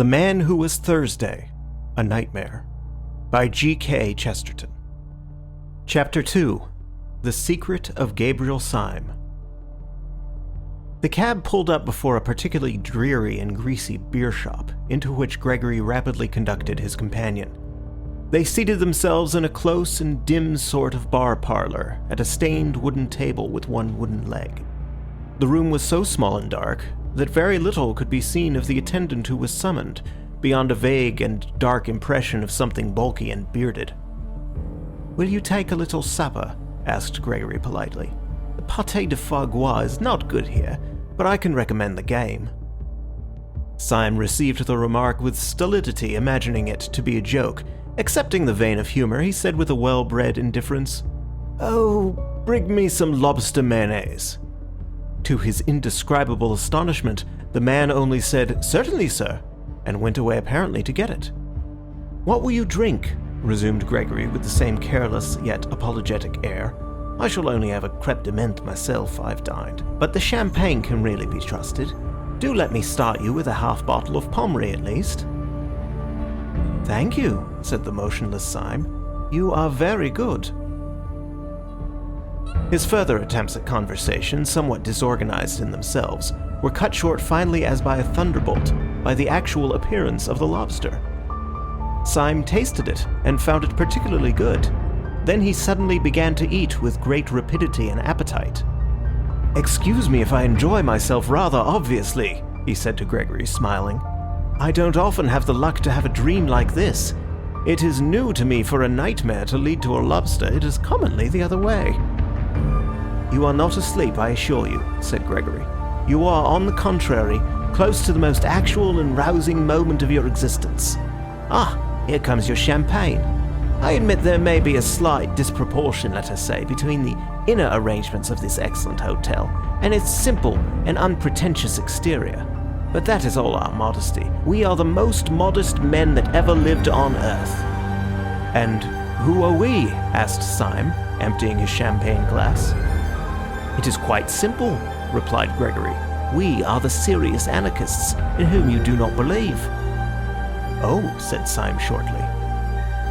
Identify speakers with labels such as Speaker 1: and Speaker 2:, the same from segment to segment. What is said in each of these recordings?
Speaker 1: The Man Who Was Thursday, A Nightmare, by GK Chesterton. Chapter 2. The Secret of Gabriel Wyse. The cab pulled up before a particularly dreary and greasy beer shop, into which Gregory rapidly conducted his companion. They seated themselves in a close and dim sort of bar parlour, at a stained wooden table with one wooden leg. The room was so small and dark that very little could be seen of the attendant who was summoned, beyond a vague and dark impression of something bulky and bearded. "Will you take a little supper?" asked Gregory politely. "The pâté de foie gras is not good here, but I can recommend the game." Syme received the remark with stolidity, imagining it to be a joke. Accepting the vein of humour, he said with a well-bred indifference, "Oh, bring me some lobster mayonnaise." To his indescribable astonishment, the man only said, "Certainly, sir," and went away apparently to get it. "What will you drink?" resumed Gregory with the same careless yet apologetic air. "I shall only have a crêpe de menthe myself, I've dined, but the champagne can really be trusted. Do let me start you with a half bottle of Pommery at least." "Thank you," said the motionless Syme. "You are very good." His further attempts at conversation, somewhat disorganized in themselves, were cut short finally as by a thunderbolt, by the actual appearance of the lobster. Syme tasted it, and found it particularly good. Then he suddenly began to eat with great rapidity and appetite. "Excuse me if I enjoy myself rather obviously," he said to Gregory, smiling. "I don't often have the luck to have a dream like this. It is new to me for a nightmare to lead to a lobster. It is commonly the other way." "You are not asleep, I assure you," said Gregory. "You are, on the contrary, close to the most actual and rousing moment of your existence. Ah, here comes your champagne. I admit there may be a slight disproportion, let us say, between the inner arrangements of this excellent hotel and its simple and unpretentious exterior. But that is all our modesty. We are the most modest men that ever lived on earth." "And who are we?" asked Syme, emptying his champagne glass. "It is quite simple," replied Gregory. "We are the serious anarchists in whom you do not believe." "Oh," said Syme shortly.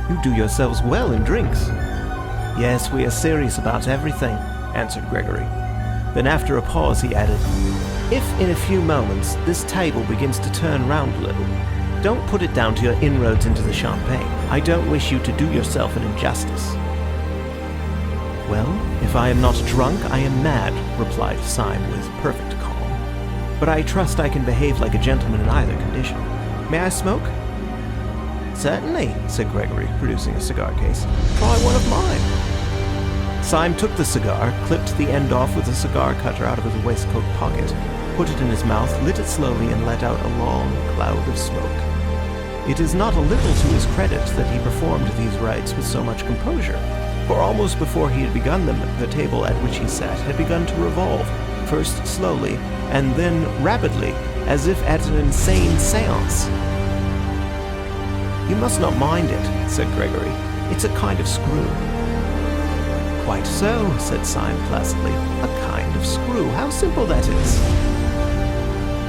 Speaker 1: "You do yourselves well in drinks." "Yes, we are serious about everything," answered Gregory. Then after a pause he added, "If in a few moments this table begins to turn round a little, don't put it down to your inroads into the champagne. I don't wish you to do yourself an injustice." "Well, if I am not drunk, I am mad," replied Syme with perfect calm. "But I trust I can behave like a gentleman in either condition. May I smoke?" "Certainly," said Gregory, producing a cigar case. "Try one of mine." Syme took the cigar, clipped the end off with a cigar cutter out of his waistcoat pocket, put it in his mouth, lit it slowly, and let out a long cloud of smoke. It is not a little to his credit that he performed these rites with so much composure, for almost before he had begun them, the table at which he sat had begun to revolve, first slowly, and then rapidly, as if at an insane seance. "You must not mind it," said Gregory. "It's a kind of screw." "Quite so," said Syme placidly. "A kind of screw. How simple that is."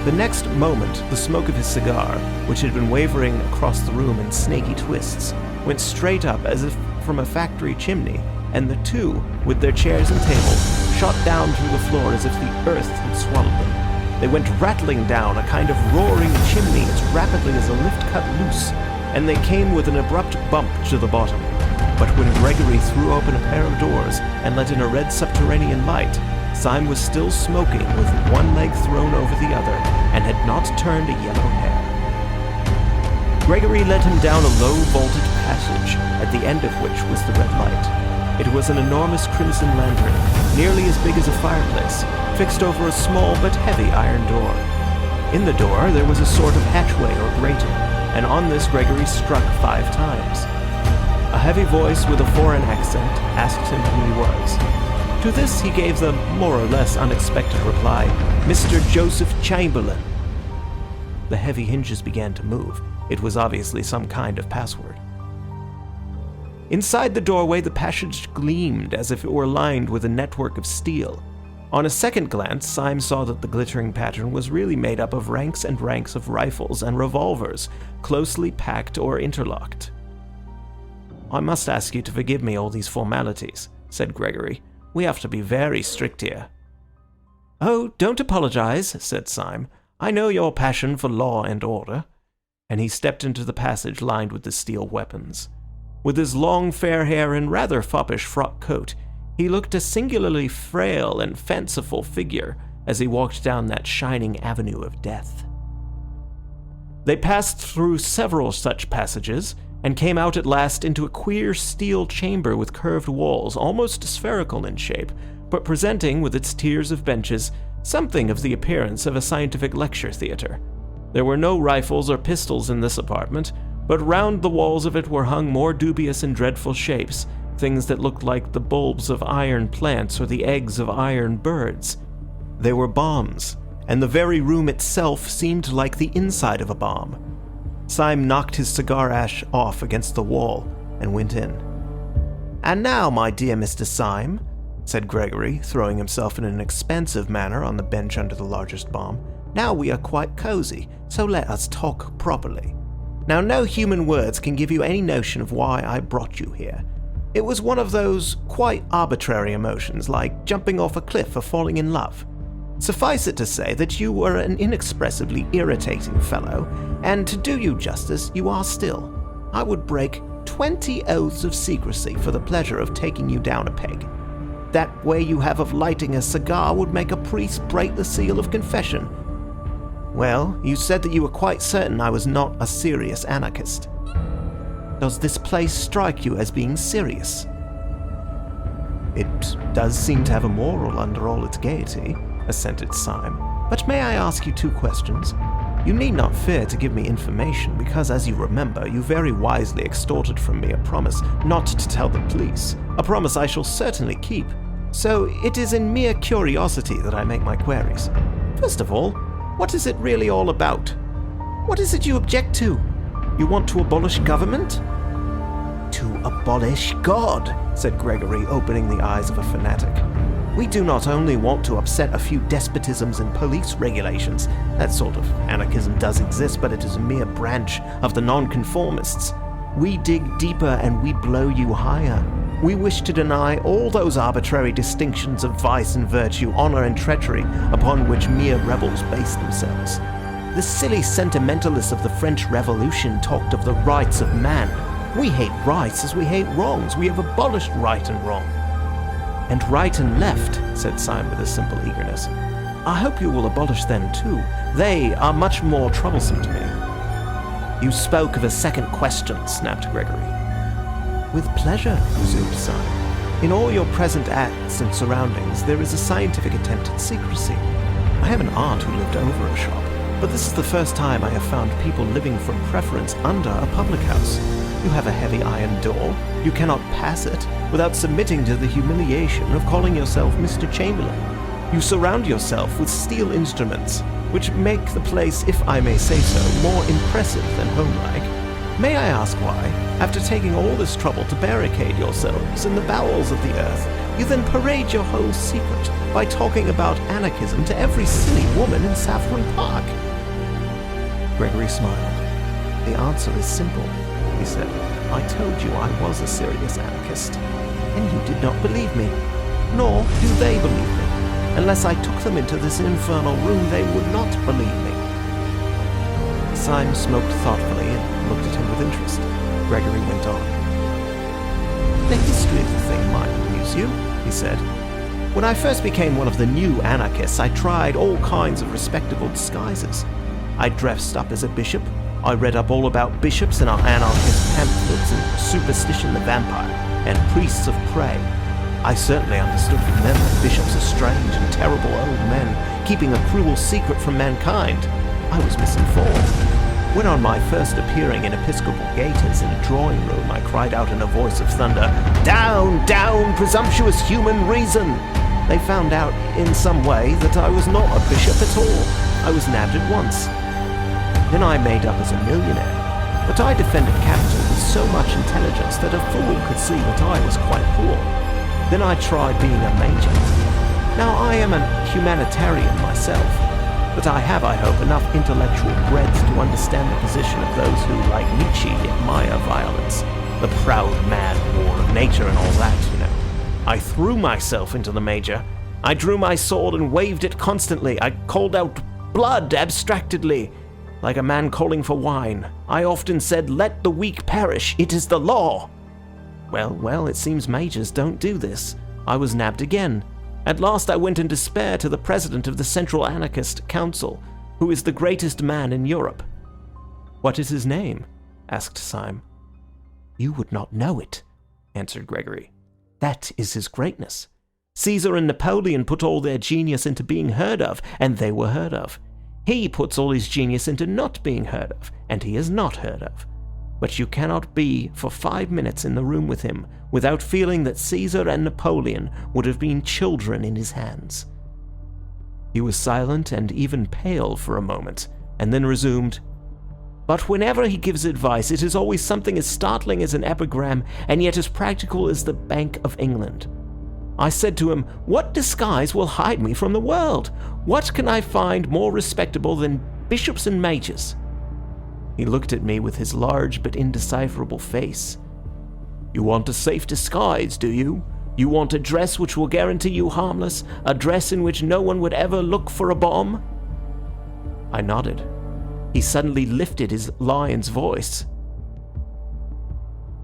Speaker 1: The next moment, the smoke of his cigar, which had been wavering across the room in snaky twists, went straight up as if from a factory chimney, and the two, with their chairs and tables, shot down through the floor as if the earth had swallowed them. They went rattling down a kind of roaring chimney as rapidly as a lift cut loose, and they came with an abrupt bump to the bottom. But when Gregory threw open a pair of doors and let in a red subterranean light, Syme was still smoking with one leg thrown over the other, and had not turned a yellow hair. Gregory led him down a low vaulted passage, at the end of which was the red light. It was an enormous crimson lantern, nearly as big as a fireplace, fixed over a small but heavy iron door. In the door there was a sort of hatchway or grating, and on this Gregory struck 5 times. A heavy voice with a foreign accent asked him who he was. To this he gave the more or less unexpected reply, "Mr. Joseph Chamberlain." The heavy hinges began to move. It was obviously some kind of password. Inside the doorway the passage gleamed as if it were lined with a network of steel. On a second glance, Syme saw that the glittering pattern was really made up of ranks and ranks of rifles and revolvers, closely packed or interlocked. "I must ask you to forgive me all these formalities," said Gregory. "We have to be very strict here." "Oh, don't apologize," said Syme. "I know your passion for law and order." And he stepped into the passage lined with the steel weapons. With his long fair hair and rather foppish frock coat, he looked a singularly frail and fanciful figure as he walked down that shining avenue of death. They passed through several such passages, and came out at last into a queer steel chamber with curved walls, almost spherical in shape, but presenting, with its tiers of benches, something of the appearance of a scientific lecture theatre. There were no rifles or pistols in this apartment, but round the walls of it were hung more dubious and dreadful shapes, things that looked like the bulbs of iron plants or the eggs of iron birds. They were bombs, and the very room itself seemed like the inside of a bomb. Syme knocked his cigar ash off against the wall and went in. "And now, my dear Mr. Syme," said Gregory, throwing himself in an expansive manner on the bench under the largest bomb, "now we are quite cosy, so let us talk properly. Now, no human words can give you any notion of why I brought you here. It was one of those quite arbitrary emotions, like jumping off a cliff or falling in love. Suffice it to say that you were an inexpressibly irritating fellow, and to do you justice, you are still. I would break 20 oaths of secrecy for the pleasure of taking you down a peg. That way you have of lighting a cigar would make a priest break the seal of confession. Well, you said that you were quite certain I was not a serious anarchist. Does this place strike you as being serious?" "It does seem to have a moral under all its gaiety," assented Syme. "But may I ask you 2 questions? You need not fear to give me information, because, as you remember, you very wisely extorted from me a promise not to tell the police, a promise I shall certainly keep. So it is in mere curiosity that I make my queries. First of all, what is it really all about? What is it you object to? You want to abolish government?" "To abolish God," said Gregory, opening the eyes of a fanatic. "We do not only want to upset a few despotisms and police regulations. That sort of anarchism does exist, but it is a mere branch of the nonconformists. We dig deeper and we blow you higher. We wish to deny all those arbitrary distinctions of vice and virtue, honor and treachery upon which mere rebels base themselves. The silly sentimentalists of the French Revolution talked of the rights of man. We hate rights as we hate wrongs. We have abolished right and wrong." "And right and left," said Syme with a simple eagerness. "I hope you will abolish them too. They are much more troublesome to me." "You spoke of a second question," snapped Gregory. "With pleasure," resumed Syme. "In all your present acts and surroundings there is a scientific attempt at secrecy. I have an aunt who lived over a shop, but this is the first time I have found people living from preference under a public house. You have a heavy iron door. You cannot pass it without submitting to the humiliation of calling yourself Mr. Chamberlain. You surround yourself with steel instruments, which make the place, if I may say so, more impressive than homelike. May I ask why, after taking all this trouble to barricade yourselves in the bowels of the earth, you then parade your whole secret by talking about anarchism to every silly woman in Saffron Park?" Gregory smiled. "The answer is simple," he said. "I told you I was a serious anarchist, and you did not believe me. Nor do they believe me. Unless I took them into this infernal room, they would not believe me." Syme smoked thoughtfully and looked at him with interest. Gregory went on. "The history of the thing might amuse you," he said. "When I first became one of the new anarchists, I tried all kinds of respectable disguises. I dressed up as a bishop. I read up all about bishops and our anarchist pamphlets and Superstition the Vampire and Priests of Prey. I certainly understood from them that bishops are strange and terrible old men, keeping a cruel secret from mankind. I was misinformed. When on my first appearing in episcopal gaiters in a drawing room, I cried out in a voice of thunder, 'Down, down, presumptuous human reason!' They found out in some way that I was not a bishop at all. I was nabbed at once. Then I made up as a millionaire. But I defended capital with so much intelligence that a fool could see that I was quite poor. Then I tried being a major. Now, I am a humanitarian myself, but I have, I hope, enough intellectual breadth to understand the position of those who, like Nietzsche, admire violence, the proud, mad war of nature and all that, you know. I threw myself into the Major. I drew my sword and waved it constantly. I called out blood abstractedly, like a man calling for wine. I often said, "Let the weak perish. It is the law." Well, it seems majors don't do this. I was nabbed again. At last I went in despair to the president of the Central Anarchist Council, who is the greatest man in Europe. "What is his name?" asked Syme. "You would not know it," answered Gregory. "That is his greatness. Caesar and Napoleon put all their genius into being heard of, and they were heard of. He puts all his genius into not being heard of, and he is not heard of. But you cannot be for 5 minutes in the room with him without feeling that Caesar and Napoleon would have been children in his hands." He was silent and even pale for a moment, and then resumed, "But whenever he gives advice, it is always something as startling as an epigram, and yet as practical as the Bank of England. I said to him, 'What disguise will hide me from the world? What can I find more respectable than bishops and majors?' He looked at me with his large but indecipherable face. 'You want a safe disguise, do you? You want a dress which will guarantee you harmless, a dress in which no one would ever look for a bomb?' I nodded. He suddenly lifted his lion's voice.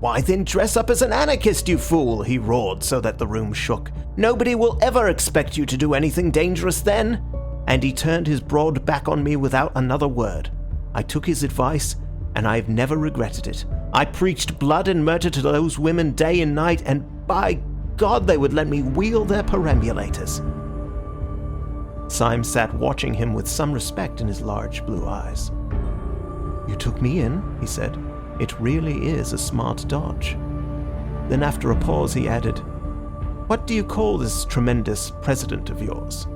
Speaker 1: 'Why then dress up as an anarchist, you fool!' he roared so that the room shook. 'Nobody will ever expect you to do anything dangerous then!' And he turned his broad back on me without another word. I took his advice, and I have never regretted it. I preached blood and murder to those women day and night, and by God they would let me wheel their perambulators." Syme sat watching him with some respect in his large blue eyes. "You took me in," he said. "It really is a smart dodge." Then after a pause he added, "What do you call this tremendous president of yours?"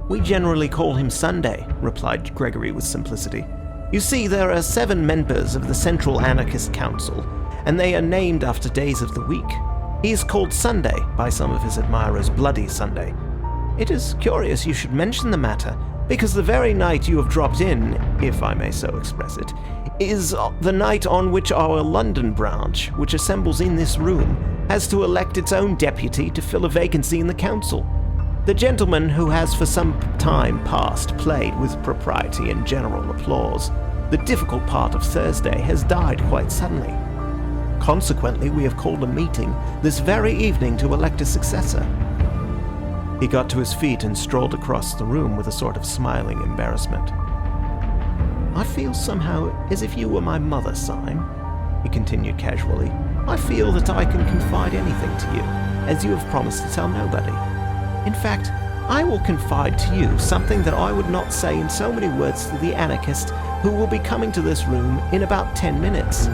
Speaker 1: "We generally call him Sunday," replied Gregory with simplicity. "You see, there are 7 members of the Central Anarchist Council, and they are named after days of the week. He is called Sunday by some of his admirers, Bloody Sunday. It is curious you should mention the matter, because the very night you have dropped in, if I may so express it, is the night on which our London branch, which assembles in this room, has to elect its own deputy to fill a vacancy in the council. The gentleman who has for some time past played with propriety and general applause, the difficult part of Thursday, has died quite suddenly. Consequently, we have called a meeting this very evening to elect a successor." He got to his feet and strolled across the room with a sort of smiling embarrassment. "I feel somehow as if you were my mother, Syme," he continued casually. "I feel that I can confide anything to you, as you have promised to tell nobody. In fact, I will confide to you something that I would not say in so many words to the anarchist who will be coming to this room in about 10 minutes.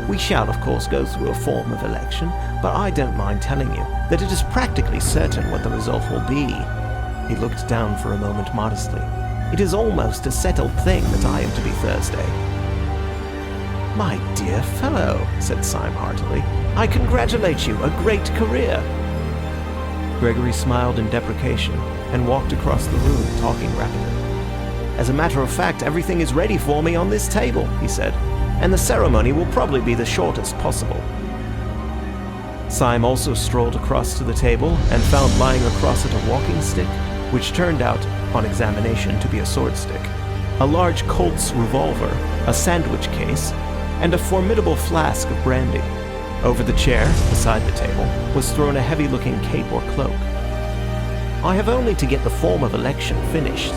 Speaker 1: We shall, of course, go through a form of election, but I don't mind telling you that it is practically certain what the result will be." He looked down for a moment modestly. "It is almost a settled thing that I am to be Thursday." "My dear fellow," said Syme heartily, "I congratulate you. A great career." Gregory smiled in deprecation and walked across the room, talking rapidly. "As a matter of fact, everything is ready for me on this table," he said, "and the ceremony will probably be the shortest possible." Syme also strolled across to the table and found lying across it a walking stick, which turned out, on examination, to be a sword stick, a large Colt's revolver, a sandwich case, and a formidable flask of brandy. Over the chair, beside the table, was thrown a heavy-looking cape or cloak. "I have only to get the form of election finished,"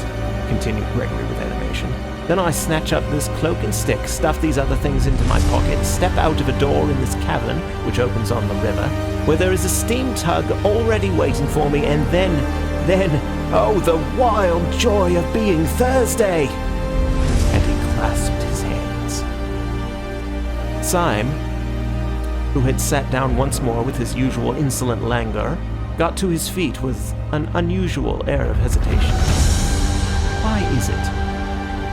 Speaker 1: continued Gregory with animation. "Then I snatch up this cloak and stick, stuff these other things into my pocket, step out of a door in this cavern, which opens on the river, where there is a steam tug already waiting for me, and then, oh, the wild joy of being Thursday!" And he clasped his hands. Syme, who had sat down once more with his usual insolent languor, got to his feet with an unusual air of hesitation. "Why is it,"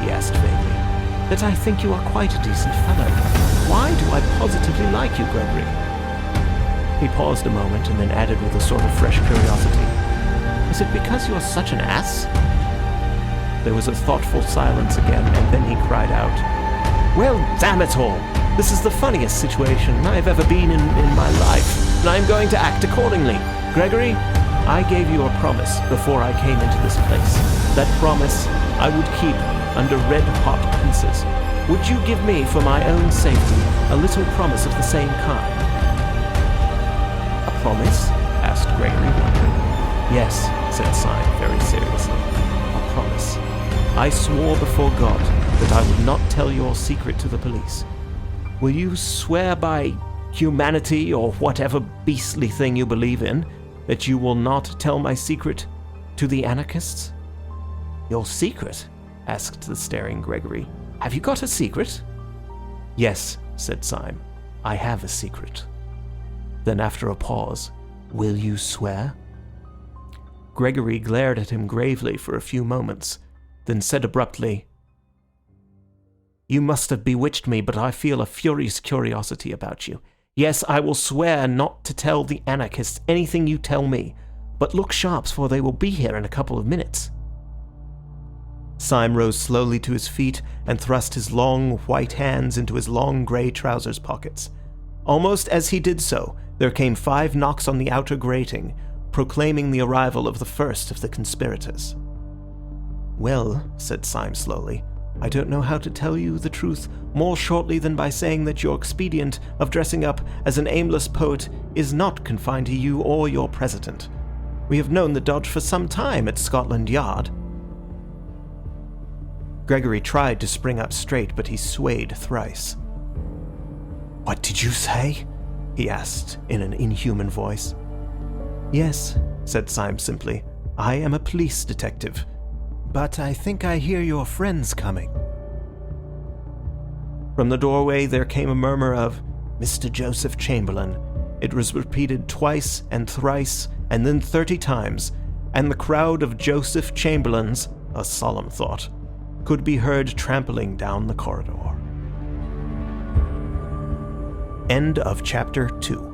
Speaker 1: he asked vaguely, "that I think you are quite a decent fellow? Why do I positively like you, Gregory?" He paused a moment and then added with a sort of fresh curiosity, Is it because you're such an ass? There was a thoughtful silence again, and then he cried out, "Well, damn it all! This is the funniest situation I've ever been in my life, and I'm going to act accordingly. Gregory, I gave you a promise before I came into this place. That promise I would keep under red-hot pincers. Would you give me, for my own safety, a little promise of the same kind?" "A promise?" asked Gregory, wondering. "Yes," said Syme very seriously. "A promise. I swore before God that I would not tell your secret to the police. Will you swear by humanity or whatever beastly thing you believe in that you will not tell my secret to the anarchists?" "Your secret?" asked the staring Gregory. "Have you got a secret?" "Yes," said Syme. "I have a secret." Then after a pause, "Will you swear?" Gregory glared at him gravely for a few moments, then said abruptly, "You must have bewitched me, but I feel a furious curiosity about you. Yes, I will swear not to tell the anarchists anything you tell me, but look sharp, for they will be here in a couple of minutes." Syme rose slowly to his feet and thrust his long, white hands into his long grey trousers pockets. Almost as he did so, there came 5 knocks on the outer grating, proclaiming the arrival of the first of the conspirators. "Well," said Syme slowly, "I don't know how to tell you the truth more shortly than by saying that your expedient of dressing up as an aimless poet is not confined to you or your president. We have known the dodge for some time at Scotland Yard." Gregory tried to spring up straight, but he swayed thrice. "What did you say?" he asked in an inhuman voice. "Yes," said Syme simply, "I am a police detective. But I think I hear your friends coming." From the doorway there came a murmur of, "Mr. Joseph Chamberlain." It was repeated twice and thrice, and then 30 times, and the crowd of Joseph Chamberlains, a solemn thought, could be heard trampling down the corridor. End of chapter 2.